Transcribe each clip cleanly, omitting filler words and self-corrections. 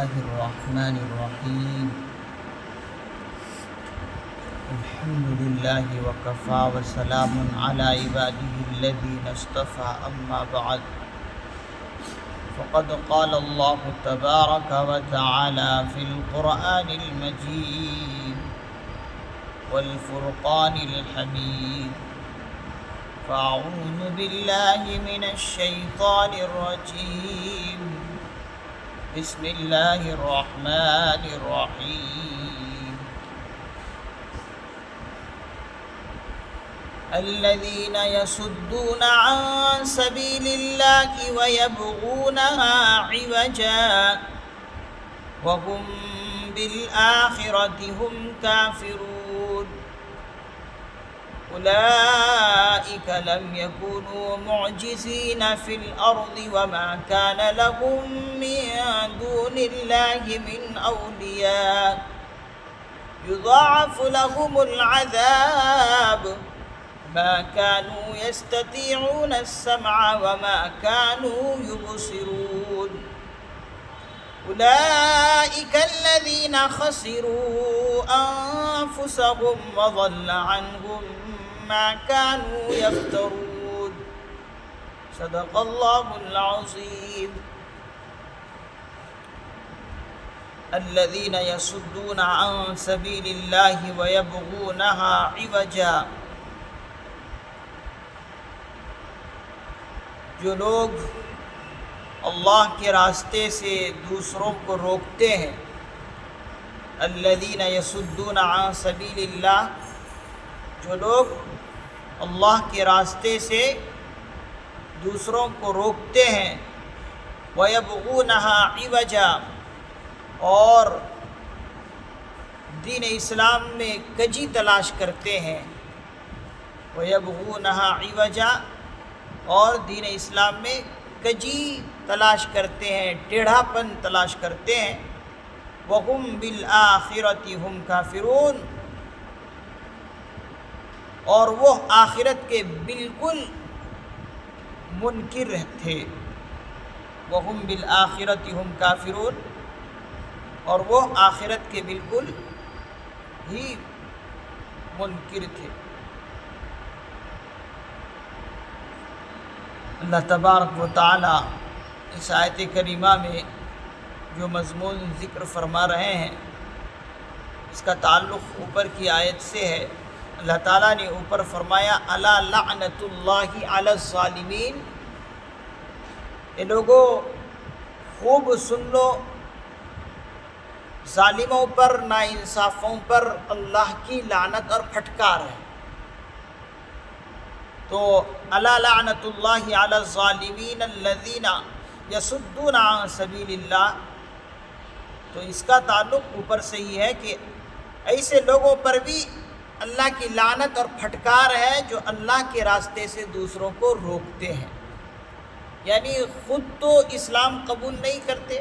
الله الرحمن الرحيم الحمد لله وكفى وسلام على عباده الذين اصطفى أما بعد فقد قال الله تبارك وتعالى في القرآن المجيد والفرقان الحميد فأعوذ بالله من الشيطان الرجيم بسم الله الرحمن الرحيم الذين يصدون عن سبيل الله ويبغونها عوجا وهم بالآخرة هم كافرون أولئك لم يكونوا معجزين في الأرض وما كان لهم من دون الله من أولياء يضاعف لهم العذاب ما كانوا يستطيعون السمع وما كانوا يبصرون أولئك الذين خسروا أنفسهم وضل عنهم ما كانوا يفترون صدق الله العظيم الذين يصدون عن سبيل الله ويبغونها عوجا جو لوگ اللہ کے راستے سے دوسروں کو روکتے ہیں، الذین یصدون عن سبیل اللہ، جو لوگ اللہ کے راستے سے دوسروں کو روکتے ہیں، وَيَبْغُونَهَا عِوَجًا، اور دین اسلام میں کجی تلاش کرتے ہیں، وَيَبْغُونَهَا عِوَجًا، اور دین اسلام میں کجی تلاش کرتے ہیں، ٹیڑھا پن تلاش کرتے ہیں، وَهُمْ بِالْآخِرَةِ هُمْ كَافِرُونَ، اور وہ آخرت کے بالکل منکر تھے، وَهُمْ بِالْآخِرَةِ هُمْ كَافِرُونَ، اور وہ آخرت کے بالکل ہی منکر تھے۔ اللہ تبارک و تعالی اس آیت کریمہ میں جو مضمون ذکر فرما رہے ہیں، اس کا تعلق اوپر کی آیت سے ہے۔ اللہ تعالیٰ نے اوپر فرمایا الا لعنت اللہ علی الظالمین، اے لوگو خوب سن لو، ظالموں پر، ناانصافوں پر اللہ کی لعنت اور پھٹکار ہے۔ تو الا لعنت اللہ علی الظالمین الذین یصدون عن سبیل اللہ، تو اس کا تعلق اوپر سے ہی ہے کہ ایسے لوگوں پر بھی اللہ کی لعنت اور پھٹکار ہے جو اللہ کے راستے سے دوسروں کو روکتے ہیں، یعنی خود تو اسلام قبول نہیں کرتے،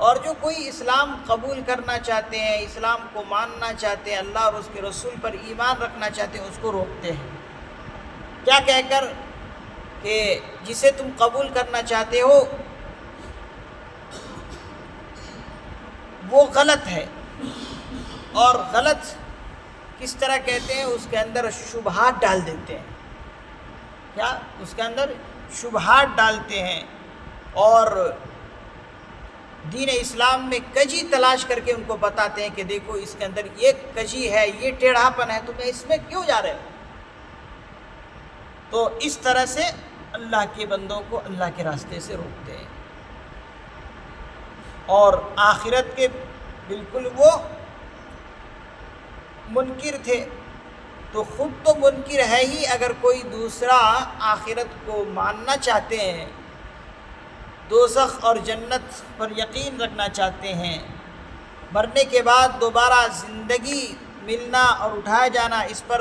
اور جو کوئی اسلام قبول کرنا چاہتے ہیں، اسلام کو ماننا چاہتے ہیں، اللہ اور اس کے رسول پر ایمان رکھنا چاہتے ہیں، اس کو روکتے ہیں، کیا کہہ کر کہ جسے تم قبول کرنا چاہتے ہو وہ غلط ہے۔ اور غلط کس طرح کہتے ہیں؟ اس کے اندر شبہات ڈال دیتے ہیں۔ کیا؟ اس کے اندر شبہات ڈالتے ہیں اور دین اسلام میں کجی تلاش کر کے ان کو بتاتے ہیں کہ دیکھو اس کے اندر یہ کجی ہے، یہ ٹیڑھاپن ہے، تمہیں اس میں کیوں جا رہے ہو؟ تو اس طرح سے اللہ کے بندوں کو اللہ کے راستے سے روکتے ہیں، اور آخرت کے بالکل وہ منکر تھے۔ تو خود تو منکر ہے ہی، اگر کوئی دوسرا آخرت کو ماننا چاہتے ہیں، دوزخ اور جنت پر یقین رکھنا چاہتے ہیں، مرنے کے بعد دوبارہ زندگی ملنا اور اٹھایا جانا، اس پر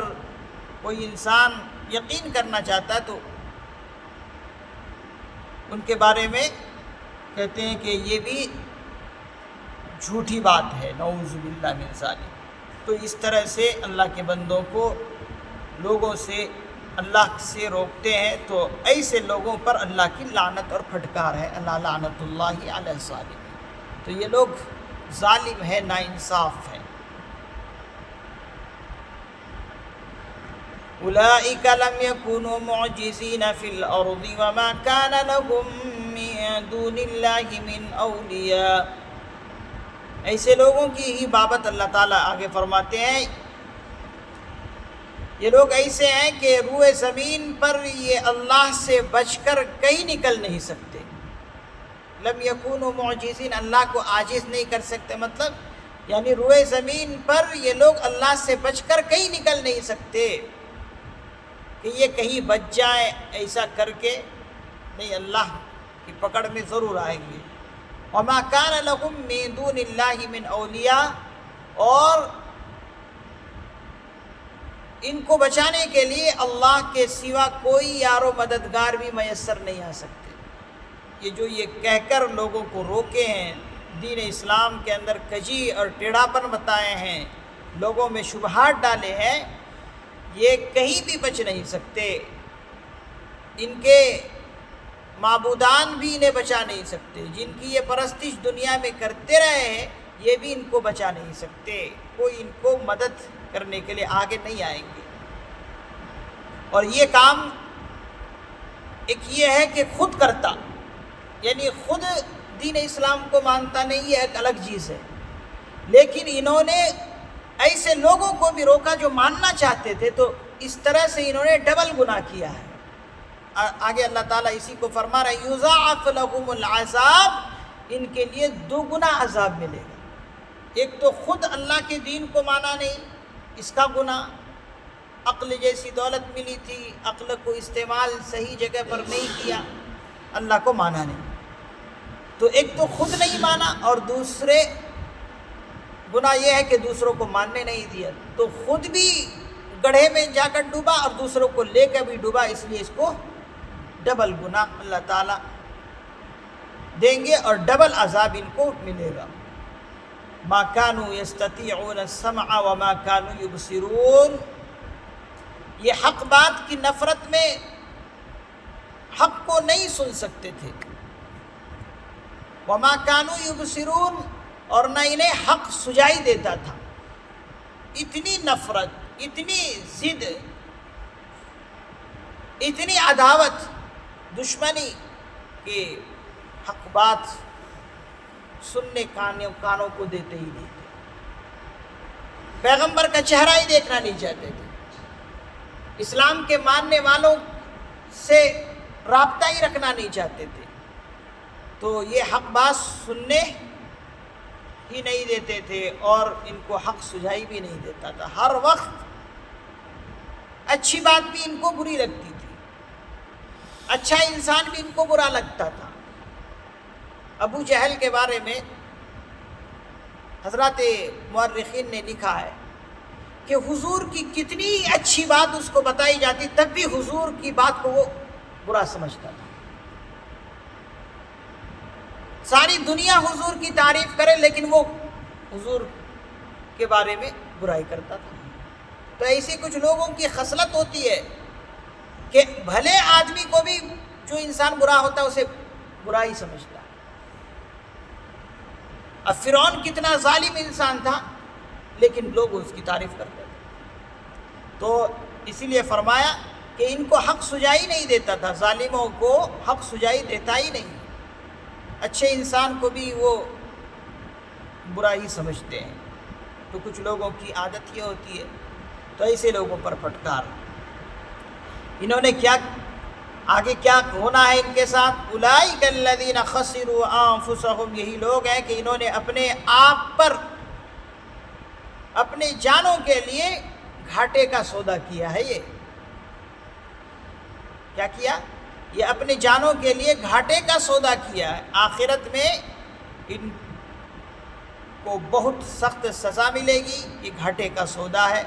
کوئی انسان یقین کرنا چاہتا ہے، تو ان کے بارے میں کہتے ہیں کہ یہ بھی جھوٹی بات ہے، نعوذ باللہ من ذالک۔ تو اس طرح سے اللہ کے بندوں کو لوگوں سے اللہ سے روکتے ہیں، تو ایسے لوگوں پر اللہ کی لعنت اور پھٹکار ہے، اللہ لعنت اللہ علی الظالمین۔ تو یہ لوگ ظالم ہے، ناانصاف ہے۔ اولئک لم یکونوا معجزین فی الارض وما کان لهم من دون اللہ من اولیاء۔ ایسے لوگوں کی ہی بابت اللہ تعالیٰ آگے فرماتے ہیں، یہ لوگ ایسے ہیں کہ روئے زمین پر یہ اللہ سے بچ کر کہیں نکل نہیں سکتے۔ لم یکونوا معجزین، اللہ کو عاجز نہیں کر سکتے، مطلب یعنی روئے زمین پر یہ لوگ اللہ سے بچ کر کہیں نکل نہیں سکتے کہ یہ کہیں بچ جائیں ایسا کر کے، نہیں، اللہ کی پکڑ میں ضرور آئیں گے۔ وما کان لهم من دون اللہ من اولیاء، اور ان کو بچانے کے لیے اللہ کے سوا کوئی یار و مددگار بھی میسر نہیں آ سکتے۔ یہ جو یہ کہہ کر لوگوں کو روکے ہیں، دین اسلام کے اندر کجی اور ٹیڑھاپن بتائے ہیں، لوگوں میں شبہات ڈالے ہیں، یہ کہیں بھی بچ نہیں سکتے۔ ان کے معبودان بھی انہیں بچا نہیں سکتے، جن کی یہ پرستش دنیا میں کرتے رہے ہیں یہ بھی ان کو بچا نہیں سکتے، کوئی ان کو مدد کرنے کے لیے آگے نہیں آئیں گے۔ اور یہ کام ایک یہ ہے کہ خود کرتا، یعنی خود دین اسلام کو مانتا نہیں، یہ ایک الگ چیز ہے، لیکن انہوں نے ایسے لوگوں کو بھی روکا جو ماننا چاہتے تھے، تو اس طرح سے انہوں نے ڈبل گناہ کیا ہے۔ آگے اللہ تعالیٰ اسی کو فرما رہا ہے، یضاعف لهم العذاب، ان کے لیے دوگنا عذاب ملے گا۔ ایک تو خود اللہ کے دین کو مانا نہیں، اس کا گناہ، عقل جیسی دولت ملی تھی، عقل کو استعمال صحیح جگہ پر نہیں کیا، اللہ کو مانا نہیں، تو ایک تو خود نہیں مانا، اور دوسرے گناہ یہ ہے کہ دوسروں کو ماننے نہیں دیا، تو خود بھی گڑھے میں جا کر ڈوبا اور دوسروں کو لے کر بھی ڈوبا، اس لیے اس کو ڈبل گناہ اللہ تعالیٰ دیں گے اور ڈبل عذاب ان کو ملے گا۔ ما كانوا يستطيعون السمع وما كانوا يبصرون، یہ حق بات کی نفرت میں حق کو نہیں سن سکتے تھے، وما كانوا يبصرون، اور نہ انہیں حق سجائی دیتا تھا۔ اتنی نفرت، اتنی ضد، اتنی عداوت، دشمنی کہ حق بات سننے کانوں کو دیتے ہی نہیں تھے، پیغمبر کا چہرہ ہی دیکھنا نہیں چاہتے تھے، اسلام کے ماننے والوں سے رابطہ ہی رکھنا نہیں چاہتے تھے، تو یہ حق بات سننے ہی نہیں دیتے تھے اور ان کو حق سجائی بھی نہیں دیتا تھا۔ ہر وقت اچھی بات بھی ان کو بری لگتی تھی، اچھا انسان بھی ان کو برا لگتا تھا۔ ابو جہل کے بارے میں حضرات مورخین نے لکھا ہے کہ حضور کی کتنی اچھی بات اس کو بتائی جاتی، تب بھی حضور کی بات کو وہ برا سمجھتا تھا۔ ساری دنیا حضور کی تعریف کرے لیکن وہ حضور کے بارے میں برائی کرتا تھا۔ تو ایسی کچھ لوگوں کی خصلت ہوتی ہے کہ بھلے آدمی کو بھی جو انسان برا ہوتا ہے اسے برا ہی سمجھتا ہے۔ اب فرعون کتنا ظالم انسان تھا لیکن لوگ اس کی تعریف کرتے تھے، تو اسی لیے فرمایا کہ ان کو حق سجائی نہیں دیتا تھا، ظالموں کو حق سجائی دیتا ہی نہیں، اچھے انسان کو بھی وہ برا ہی سمجھتے ہیں۔ تو کچھ لوگوں کی عادت یہ ہوتی ہے، تو ایسے لوگوں پر پھٹکار۔ انہوں نے کیا آگے کیا ہونا ہے ان کے ساتھ؟ اولئک الذین خسروا انفسهم، یہی لوگ ہیں کہ انہوں نے اپنے آپ پر، اپنے جانوں کے لیے گھاٹے کا سودا کیا ہے۔ یہ کیا کیا؟ یہ اپنے جانوں کے لیے گھاٹے کا سودا کیا ہے۔ آخرت میں ان کو بہت سخت سزا ملے گی، یہ گھاٹے کا سودا ہے۔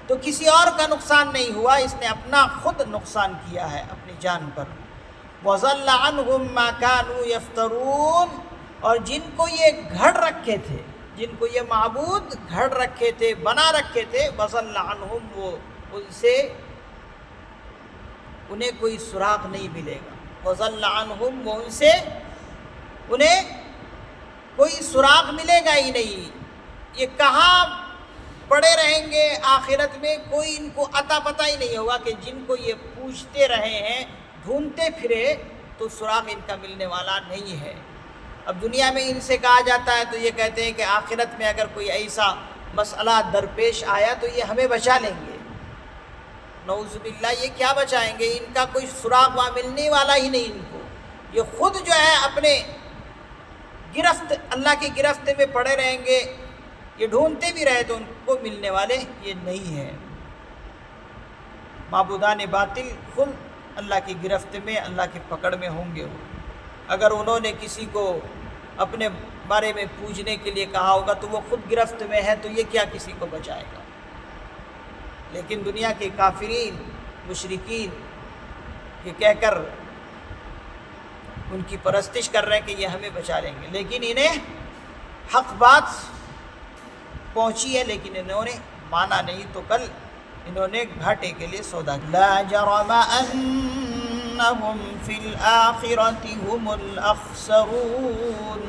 تو کسی اور کا نقصان نہیں ہوا، اس نے اپنا خود نقصان کیا ہے اپنی جان پر۔ وَضَلَّ عَنْهُمْ مَا كَانُوا يَفْتَرُونَ، اور جن کو یہ گھڑ رکھے تھے، جن کو یہ معبود گھڑ رکھے تھے، بنا رکھے تھے، وَضَلَّ عَنْهُمْ، وہ ان سے انہیں کوئی سراغ نہیں ملے گا۔ وَضَلَّ عَنْهُمْ، وہ ان سے انہیں کوئی سراغ ملے گا ہی نہیں، یہ کہاں پڑے رہیں گے آخرت میں، کوئی ان کو عطا پتہ ہی نہیں ہوگا کہ جن کو یہ پوچھتے رہے ہیں، ڈھونڈتے پھرے، تو سراغ ان کا ملنے والا نہیں ہے۔ اب دنیا میں ان سے کہا جاتا ہے تو یہ کہتے ہیں کہ آخرت میں اگر کوئی ایسا مسئلہ درپیش آیا تو یہ ہمیں بچا لیں گے۔ نعوذ باللہ، یہ کیا بچائیں گے؟ ان کا کوئی سراغ وہاں ملنے والا ہی نہیں ان کو، یہ خود جو ہے اپنے گرفت، اللہ کی گرفت میں پڑے رہیں گے، یہ ڈھونڈتے بھی رہے تو ان کو ملنے والے یہ نہیں ہے۔ معبودان باطل خود اللہ کی گرفت میں، اللہ کی پکڑ میں ہوں گے۔ اگر انہوں نے کسی کو اپنے بارے میں پوچھنے کے لیے کہا ہوگا تو وہ خود گرفت میں ہے، تو یہ کیا کسی کو بچائے گا؟ لیکن دنیا کے کافرین، مشرکین یہ کہہ کر ان کی پرستش کر رہے ہیں کہ یہ ہمیں بچا لیں گے، لیکن انہیں حق بات پہنچی ہے لیکن انہوں نے مانا نہیں، تو کل انہوں نے گھاٹے کے لیے سودا کیا۔ لا جرم انہم فی الآخرۃ هم الاخسرون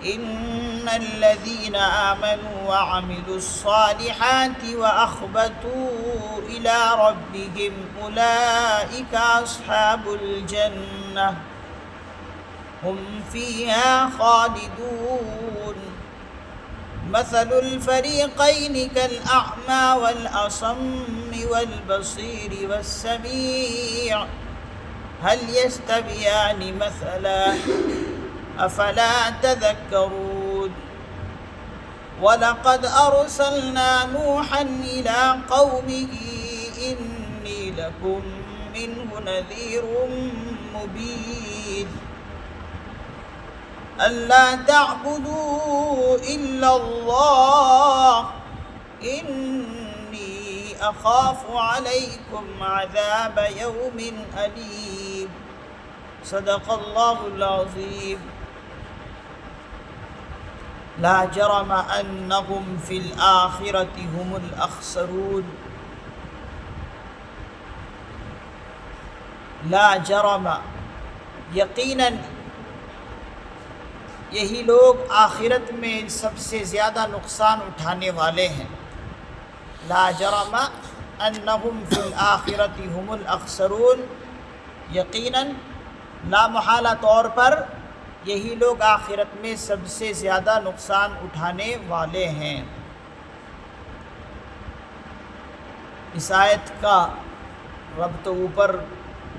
ان الذین آمنوا وعملوا الصالحات واخبتوا الى ربهم اولئک اصحاب الجنہ هم فیہا خالدون مثل الفریقین کالأعمى والأصم والبصیر والسمیع هل يستویان مثلا افلا تذکرون وَلَقَدْ أَرْسَلْنَا نُوحًا إِلَىٰ قَوْمِهِ إِنِّي لَكُمْ مِنْهُ نَذِيرٌ مُّبِينٌ أَلَّا تَعْبُدُوا إِلَّا اللَّهَ إِنِّي أَخَافُ عَلَيْكُمْ عَذَابَ يَوْمٍ أَلِيمٍ صدق اللہ العظیم۔ لا جرم انہم فی الآخرۃ هم الاخسرون، لا جرم یقیناً یہی لوگ آخرت میں سب سے زیادہ نقصان اٹھانے والے ہیں۔ لا جرم انہم فی الآخرۃ هم الاخسرون، یقیناً لا محالہ طور پر یہی لوگ آخرت میں سب سے زیادہ نقصان اٹھانے والے ہیں۔ اس آیت کا ربط اوپر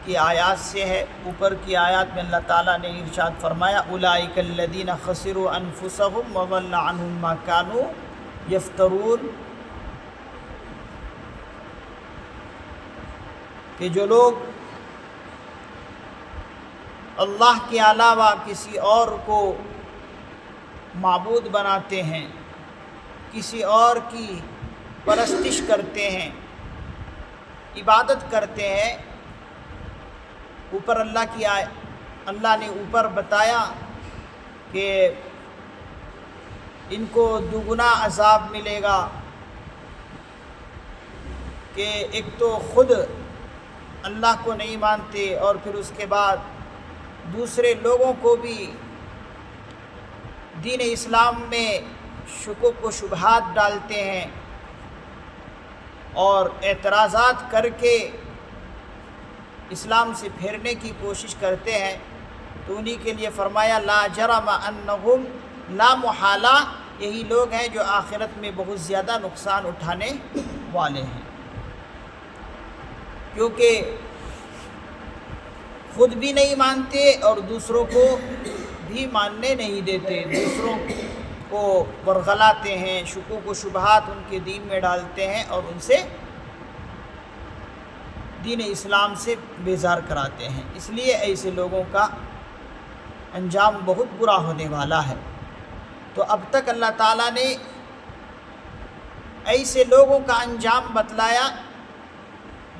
کی آیات سے ہے۔ اوپر کی آیات میں اللہ تعالیٰ نے ارشاد فرمایا اولئک الذین خسروا انفسهم وضل عنہم ما کانوا یفترون، کہ جو لوگ اللہ کے علاوہ کسی اور کو معبود بناتے ہیں، کسی اور کی پرستش کرتے ہیں، عبادت کرتے ہیں، اوپر اللہ نے اوپر بتایا کہ ان کو دوگنا عذاب ملے گا، کہ ایک تو خود اللہ کو نہیں مانتے اور پھر اس کے بعد دوسرے لوگوں کو بھی دین اسلام میں شکوک و شبہات ڈالتے ہیں اور اعتراضات کر کے اسلام سے پھیرنے کی کوشش کرتے ہیں، تو انہی کے لیے فرمایا لا جرم انہم، لا محالہ یہی لوگ ہیں جو آخرت میں بہت زیادہ نقصان اٹھانے والے ہیں، کیونکہ خود بھی نہیں مانتے اور دوسروں کو بھی ماننے نہیں دیتے، دوسروں کو ورغلاتے ہیں، شکوک و شبہات ان کے دین میں ڈالتے ہیں اور ان سے دین اسلام سے بیزار کراتے ہیں۔ اس لیے ایسے لوگوں کا انجام بہت برا ہونے والا ہے۔ تو اب تک اللہ تعالیٰ نے ایسے لوگوں کا انجام بتلایا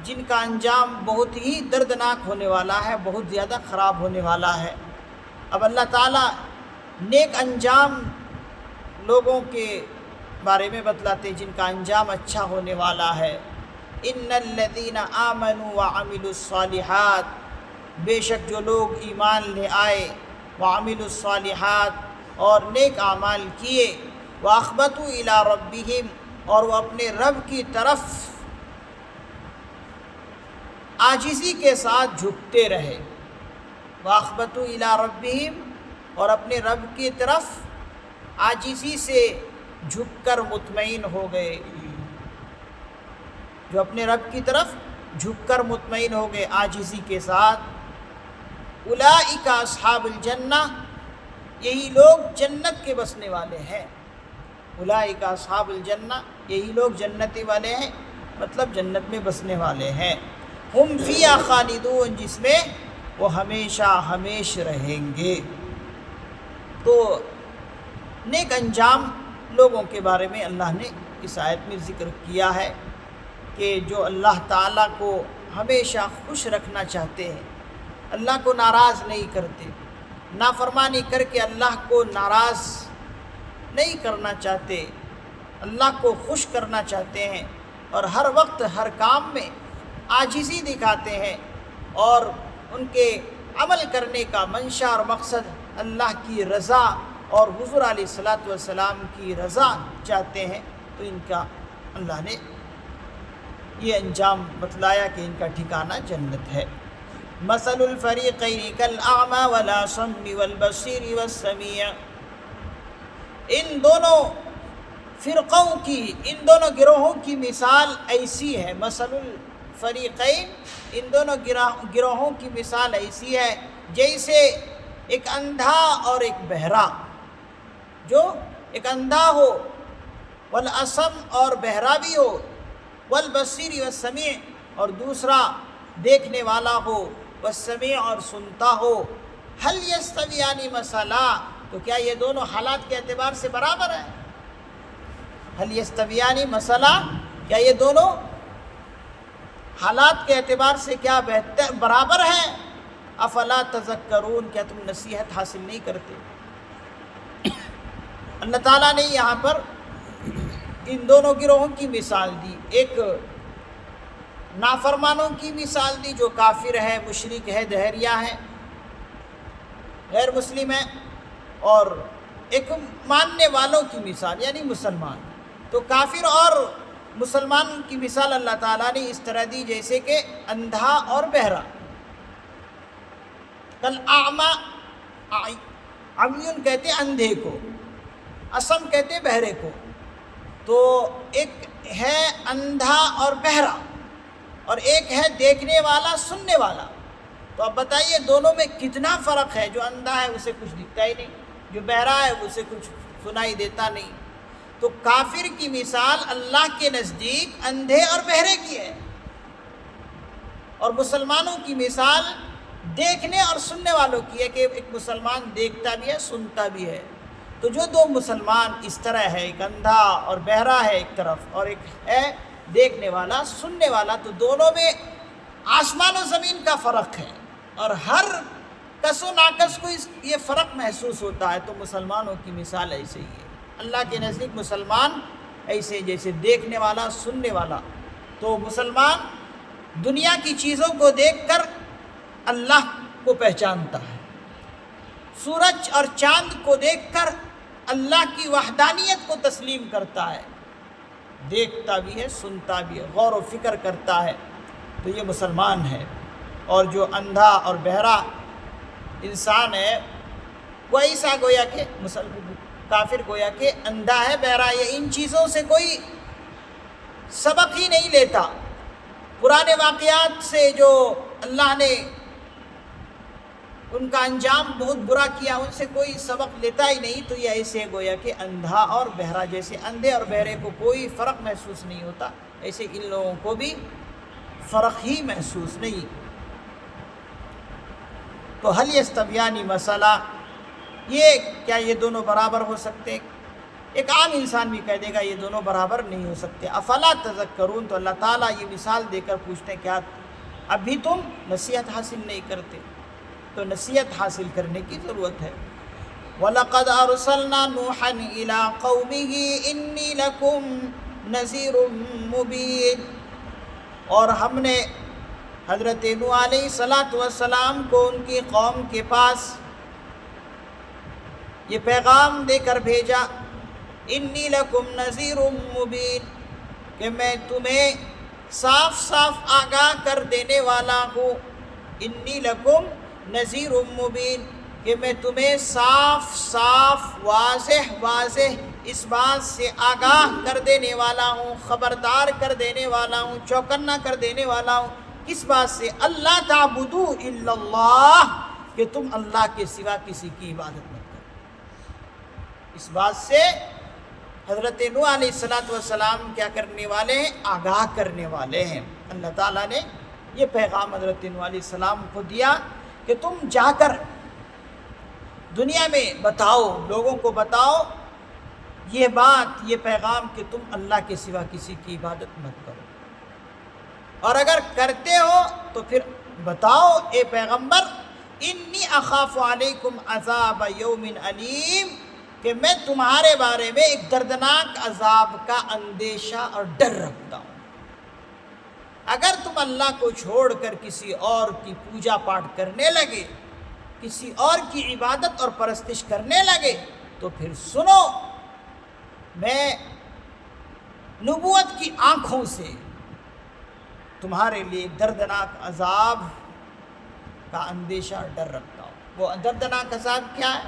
جن کا انجام بہت ہی دردناک ہونے والا ہے، بہت زیادہ خراب ہونے والا ہے۔ اب اللہ تعالیٰ نیک انجام لوگوں کے بارے میں بتلاتے جن کا انجام اچھا ہونے والا ہے۔ ان الذین آمنوا وعملوا الصالحات، بے شک جو لوگ ایمان لے آئے، وعملوا الصالحات اور نیک اعمال کیے، وَأَخْبَتُوا إِلَىٰ رَبِّهِمْ اور وہ اپنے رب کی طرف عاجزی کے ساتھ جھکتے رہے، وَأَخْبَتُوا إِلَىٰ رَبِّهِمْ اور اپنے رب کی طرف عاجزی سے جھک کر مطمئن ہو گئے، جو اپنے رب کی طرف جھک کر مطمئن ہو گئے عاجزی کے ساتھ، اولئک اصحاب الجنہ یہی لوگ جنت کے بسنے والے ہیں، اولئک اصحاب الجنہ یہی لوگ جنتی والے ہیں، مطلب جنت میں بسنے والے ہیں، ہم فیہا خالدون جس میں وہ ہمیشہ ہمیش رہیں گے۔ تو نیک انجام لوگوں کے بارے میں اللہ نے اس آیت میں ذکر کیا ہے کہ جو اللہ تعالیٰ کو ہمیشہ خوش رکھنا چاہتے ہیں، اللہ کو ناراض نہیں کرتے، نافرمانی کر کے اللہ کو ناراض نہیں کرنا چاہتے، اللہ کو خوش کرنا چاہتے ہیں، اور ہر وقت ہر کام میں عاجزی دکھاتے ہیں، اور ان کے عمل کرنے کا منشا اور مقصد اللہ کی رضا اور حضور علیہ الصلاۃ والسلام کی رضا چاہتے ہیں، تو ان کا اللہ نے یہ انجام بتلایا کہ ان کا ٹھکانہ جنت ہے۔ مثل الفریقین کالاعمی والاصم والبصیر والسمیع، ان دونوں فرقوں کی، ان دونوں گروہوں کی مثال ایسی ہے، مثل الفریقین ان دونوں گروہوں کی مثال ایسی ہے جیسے ایک اندھا اور ایک بہرا، جو ایک اندھا ہو، والاصم اور بہرا بھی ہو، والبصیر والسمیع اور دوسرا دیکھنے والا ہو، والسمیع اور سنتا ہو، هل یستویان مثلا تو کیا یہ دونوں حالات کے اعتبار سے برابر ہیں؟ هل یستویان مثلا کیا یہ دونوں حالات کے اعتبار سے کیا برابر ہیں؟ افلا تذکرون کیا تم نصیحت حاصل نہیں کرتے؟ اللہ تعالیٰ نے یہاں پر ان دونوں گروہوں کی مثال دی، ایک نافرمانوں کی مثال دی جو کافر ہے، مشرک ہے، دہریہ ہے، غیر مسلم ہے، اور ایک ماننے والوں کی مثال یعنی مسلمان۔ تو کافر اور مسلمان کی مثال اللہ تعالیٰ نے اس طرح دی جیسے کہ اندھا اور بہرا، کالاعمی، عمیون کہتے اندھے کو، اصم کہتے بہرے کو، تو ایک ہے اندھا اور بہرا اور ایک ہے دیکھنے والا سننے والا۔ تو اب بتائیے دونوں میں کتنا فرق ہے؟ جو اندھا ہے اسے کچھ دکھتا ہی نہیں، جو بہرا ہے اسے کچھ سنائی دیتا نہیں۔ تو کافر کی مثال اللہ کے نزدیک اندھے اور بہرے کی ہے، اور مسلمانوں کی مثال دیکھنے اور سننے والوں کی ہے کہ ایک مسلمان دیکھتا بھی ہے، سنتا بھی ہے۔ تو جو دو مسلمان اس طرح ہے، ایک اندھا اور بہرا ہے ایک طرف، اور ایک ہے دیکھنے والا سننے والا، تو دونوں میں آسمان و زمین کا فرق ہے، اور ہر کس و ناقص کو یہ فرق محسوس ہوتا ہے۔ تو مسلمانوں کی مثال ایسے ہی ہے، اللہ کے نزدیک مسلمان ایسے جیسے دیکھنے والا سننے والا۔ تو مسلمان دنیا کی چیزوں کو دیکھ کر اللہ کو پہچانتا ہے، سورج اور چاند کو دیکھ کر اللہ کی وحدانیت کو تسلیم کرتا ہے، دیکھتا بھی ہے سنتا بھی ہے، غور و فکر کرتا ہے، تو یہ مسلمان ہے۔ اور جو اندھا اور بہرا انسان ہے وہ ایسا گویا کہ کافر گویا کہ اندھا ہے بہرا ہے، ان چیزوں سے کوئی سبق ہی نہیں لیتا، پرانے واقعات سے جو اللہ نے ان کا انجام بہت برا کیا ان سے کوئی سبق لیتا ہی نہیں۔ تو یہ ایسے گویا کہ اندھا اور بہرا، جیسے اندھے اور بہرے کو کوئی فرق محسوس نہیں ہوتا، ایسے ان لوگوں کو بھی فرق ہی محسوس نہیں۔ تو هل یستویان مثلا، کیا یہ دونوں برابر ہو سکتے؟ ایک عام انسان بھی کہہ دے گا یہ دونوں برابر نہیں ہو سکتے۔ افلا تذکرون، تو اللہ تعالیٰ یہ مثال دے کر پوچھتے ہیں کیا اب بھی تم نصیحت حاصل نہیں کرتے؟ تو نصیحت حاصل کرنے کی ضرورت ہے۔ وَلَقَدْ أَرْسَلْنَا نُوحًا إِلَىٰ قَوْمِهِ إِنِّي لَكُمْ نَذِيرٌ مُبِينٌ، اور ہم نے حضرت نوح علیہ الصلاۃ والسلام کو ان کی قوم کے پاس یہ پیغام دے کر بھیجا، انی لکم نذیر مبین، کہ میں تمہیں صاف صاف آگاہ کر دینے والا ہوں، انی لکم نذیر مبین، کہ میں تمہیں صاف صاف واضح اس بات سے آگاہ کر دینے والا ہوں، خبردار کر دینے والا ہوں، چوکنا کر دینے والا ہوں۔ کس بات سے؟ اللہ تعبدوا الا اللہ، کہ تم اللہ کے سوا کسی کی عبادت مت کرو۔ اس بات سے حضرت نوح علیہ السلام کیا کرنے والے ہیں؟ آگاہ کرنے والے ہیں۔ اللہ تعالیٰ نے یہ پیغام حضرت نوح علیہ السلام کو دیا کہ تم جا کر دنیا میں بتاؤ، لوگوں کو بتاؤ یہ بات، یہ پیغام کہ تم اللہ کے سوا کسی کی عبادت مت کرو، اور اگر کرتے ہو تو پھر بتاؤ اے پیغمبر، انی اخاف علیکم عذاب یوم علیم، کہ میں تمہارے بارے میں ایک دردناک عذاب کا اندیشہ اور ڈر رکھتا ہوں۔ اگر تم اللہ کو چھوڑ کر کسی اور کی پوجا پاٹ کرنے لگے، کسی اور کی عبادت اور پرستش کرنے لگے، تو پھر سنو، میں نبوت کی آنکھوں سے تمہارے لیے دردناک عذاب کا اندیشہ اور ڈر رکھتا ہوں۔ وہ دردناک عذاب کیا ہے؟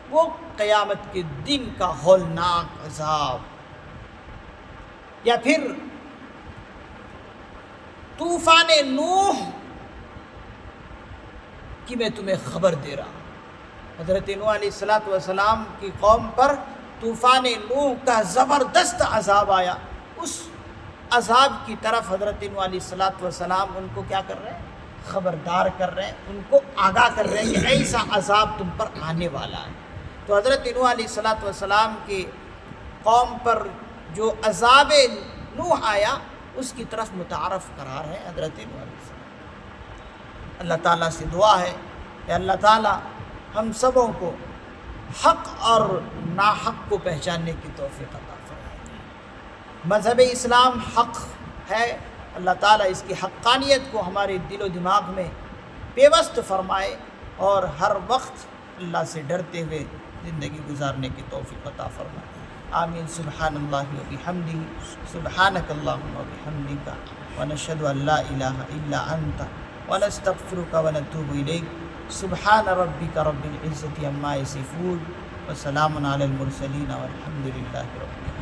وہ قیامت کے دن کا ہولناک عذاب، یا پھر طوفان نوح کی میں تمہیں خبر دے رہا ہوں۔ حضرت نوح علیہ السلام کی قوم پر طوفان نوح کا زبردست عذاب آیا، اس عذاب کی طرف حضرت نوح علیہ السلام ان کو کیا کر رہے ہیں؟ خبردار کر رہے ہیں، ان کو آگاہ کر رہے ہیں کہ ایسا عذاب تم پر آنے والا ہے۔ تو حضرت نوح علیہ السلام کی قوم پر جو عذاب نوح آیا، اس کی طرف متعارف قرار ہے حضرت نوح علیہ السلام۔ اللہ تعالیٰ سے دعا ہے کہ اللہ تعالیٰ ہم سبوں کو حق اور ناحق کو پہچاننے کی توفیق عطا فرمائے۔ مذہب اسلام حق ہے، اللہ تعالیٰ اس کی حقانیت کو ہمارے دل و دماغ میں پیوست فرمائے، اور ہر وقت اللہ سے ڈرتے ہوئے زندگی گزارنے کی توفیق عطا فرمائے۔ آمین۔ سبحان اللہ و بحمدہ، سبحانک اللہم و بحمدک، ونشہد ان لا الہ الا انت، ونستغفرک ونتوب الیک۔ سبحان ربک رب العزة عما یصفون، وسلام علی المرسلین، والحمد للہ رب العالمین۔